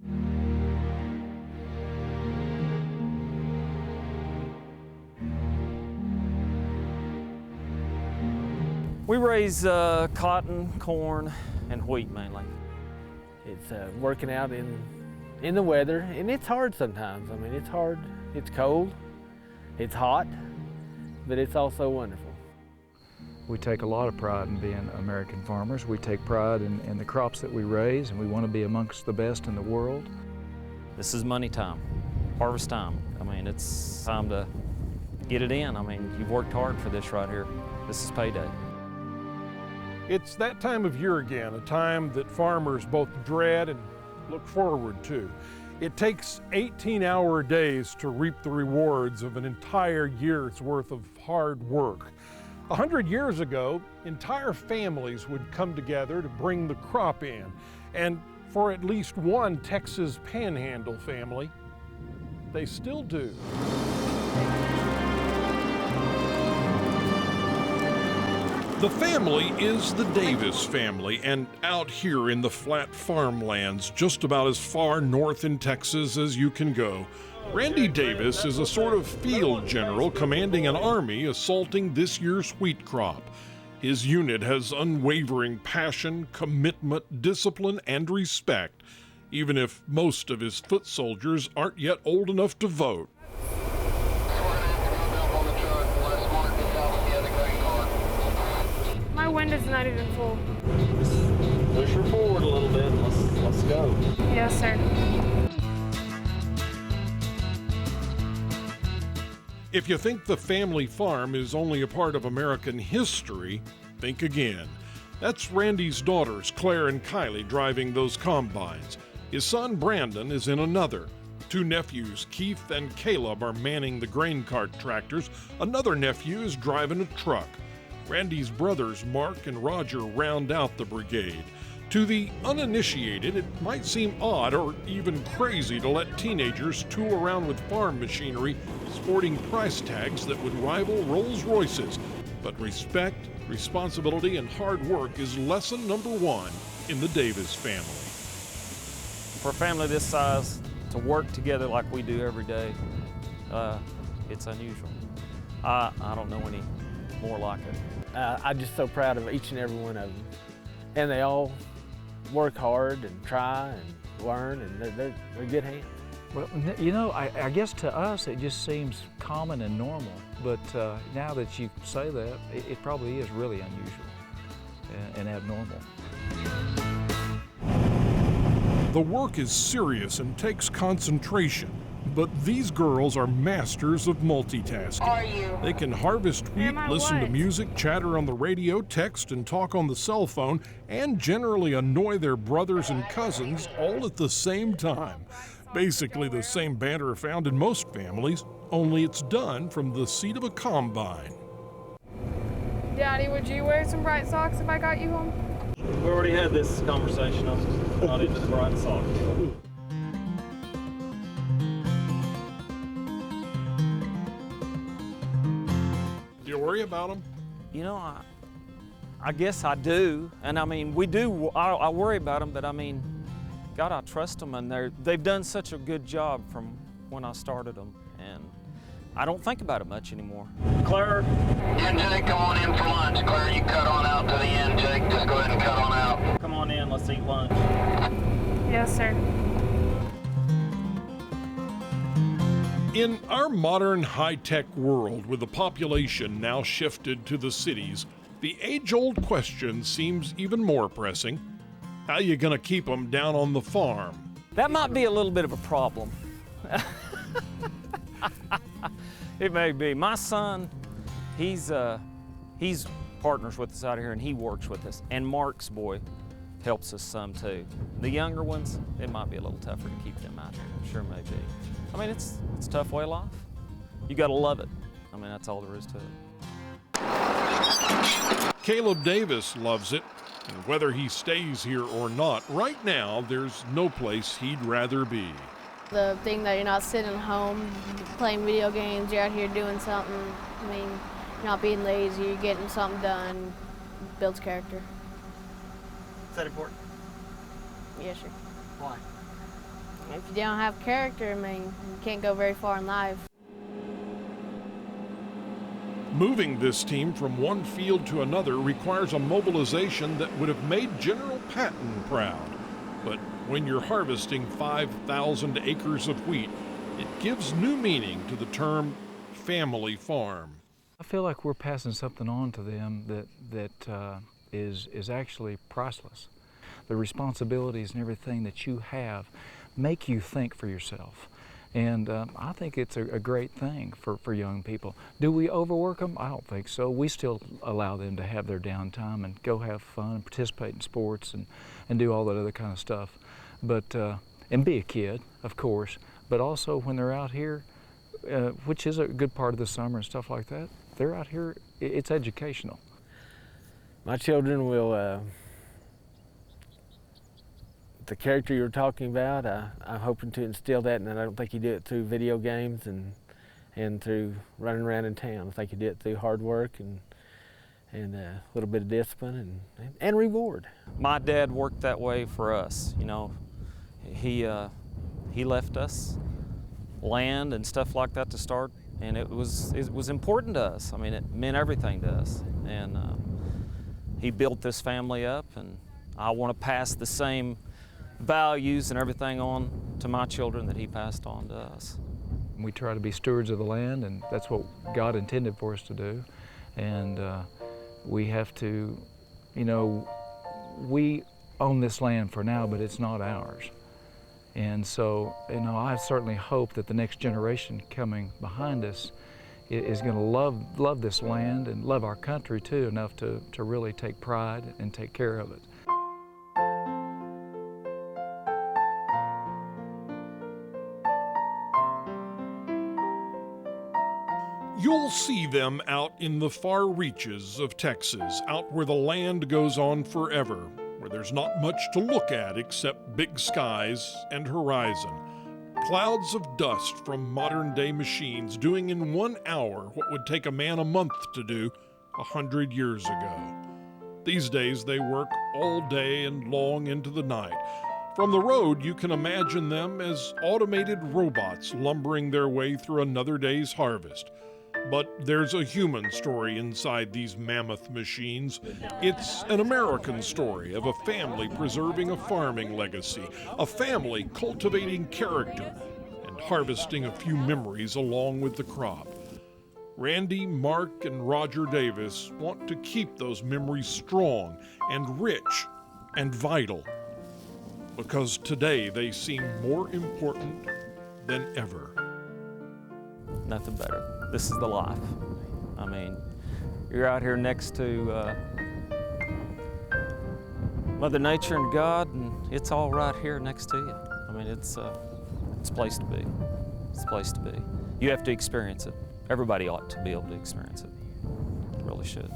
We raise cotton, corn, and wheat mainly. It's working out in the weather, and it's hard sometimes. I mean, it's hard, it's cold, it's hot, but it's also wonderful. We take a lot of pride in being American farmers. We take pride in the crops that we raise, and we want to be amongst the best in the world. This is money time, harvest time. I mean, it's time to get it in. I mean, you've worked hard for this right here. This is payday. It's that time of year again, a time that farmers both dread and look forward to. It takes 18-hour days to reap the rewards of an entire year's worth of hard work. 100 years ago, entire families would come together to bring the crop in. And for at least one Texas Panhandle family, they still do. The family is the Davis family, and out here in the flat farmlands, just about as far north in Texas as you can go, Randy Davis is a sort of field general commanding an army assaulting this year's wheat crop. His unit has unwavering passion, commitment, discipline, and respect, even if most of his foot soldiers aren't yet old enough to vote. My window's not even full. Push her forward a little bit and let's go. Yes, sir. If you think the family farm is only a part of American history, think again. That's Randy's daughters, Claire and Kylie, driving those combines. His son, Brandon, is in another. Two nephews, Keith and Caleb, are manning the grain cart tractors. Another nephew is driving a truck. Randy's brothers, Mark and Roger, round out the brigade. To the uninitiated, it might seem odd or even crazy to let teenagers tool around with farm machinery sporting price tags that would rival Rolls-Royces. But respect, responsibility, and hard work is lesson number one in the Davis family. For a family this size to work together like we do every day, it's unusual. I don't know any more like it. I'm just so proud of each and every one of them. And they all work hard and try and learn, and they're good hands. Well, you know, I guess to us it just seems common and normal, but now that you say that, it probably is really unusual and abnormal. The work is serious and takes concentration, but these girls are masters of multitasking. They can harvest wheat, listen to music, chatter on the radio, text and talk on the cell phone, and generally annoy their brothers and cousins all at the same time. Basically the same banter found in most families, only it's done from the seat of a combine. Daddy, would you wear some bright socks if I got you home? We already had this conversation. I'm not into the bright socks. Do you worry about them? You know, I guess I do. And I mean, we do, I worry about them, but I mean, God, I trust them, and they've done such a good job from when I started them, and I don't think about it much anymore. Claire? Yeah, Jake, come on in for lunch. Claire, you cut on out to the end, Jake. Just go ahead and cut on out. Come on in, let's eat lunch. Yes, sir. In our modern high-tech world, with the population now shifted to the cities, the age-old question seems even more pressing. How you gonna keep them down on the farm? That might be a little bit of a problem. It may be. My son, he's partners with us out here, and he works with us. And Mark's boy helps us some too. The younger ones, it might be a little tougher to keep them out here. Sure may be. I mean, it's a tough way of life. You gotta love it. I mean, that's all there is to it. Caleb Davis loves it, and whether he stays here or not, right now there's no place he'd rather be. The thing that you're not sitting home playing video games, you're out here doing something. I mean, you're not being lazy, you're getting something done, builds character. Is that important? Yeah, sure. Why? if you don't have character, I mean, you can't go very far in life. Moving this team from one field to another requires a mobilization that would have made General Patton proud. But when you're harvesting 5,000 acres of wheat, it gives new meaning to the term family farm. I feel like we're passing something on to them that is actually priceless. The responsibilities and everything that you have make you think for yourself. And I think it's a great thing for young people. Do we overwork them? I don't think so. We still allow them to have their downtime and go have fun and participate in sports and do all that other kind of stuff. But, and be a kid, of course, but also when they're out here, which is a good part of the summer and stuff like that, they're out here, it's educational. My children will, the character you were talking about, I'm hoping to instill that, and I don't think you do it through video games and through running around in town. I think you do it through hard work and a little bit of discipline and reward. My dad worked that way for us. You know, he left us land and stuff like that to start, and it was important to us. I mean, it meant everything to us, and he built this family up, and I want to pass the same values and everything on to my children that he passed on to us. We try to be stewards of the land, and that's what God intended for us to do. And we have to, you know, we own this land for now, but it's not ours. And so, you know, I certainly hope that the next generation coming behind us is going to love this land and love our country too, enough to really take pride and take care of it. You'll see them out in the far reaches of Texas, out where the land goes on forever, where there's not much to look at except big skies and horizon. Clouds of dust from modern-day machines doing in 1 hour what would take a man a month to do 100 years ago. These days they work all day and long into the night. From the road, you can imagine them as automated robots lumbering their way through another day's harvest. But there's a human story inside these mammoth machines. It's an American story of a family preserving a farming legacy, a family cultivating character, and harvesting a few memories along with the crop. Randy, Mark, and Roger Davis want to keep those memories strong and rich and vital, because today they seem more important than ever. Nothing better. This is the life. I mean, you're out here next to Mother Nature and God, and it's all right here next to you. I mean, it's a place to be. It's a place to be. You have to experience it. Everybody ought to be able to experience it. Really should.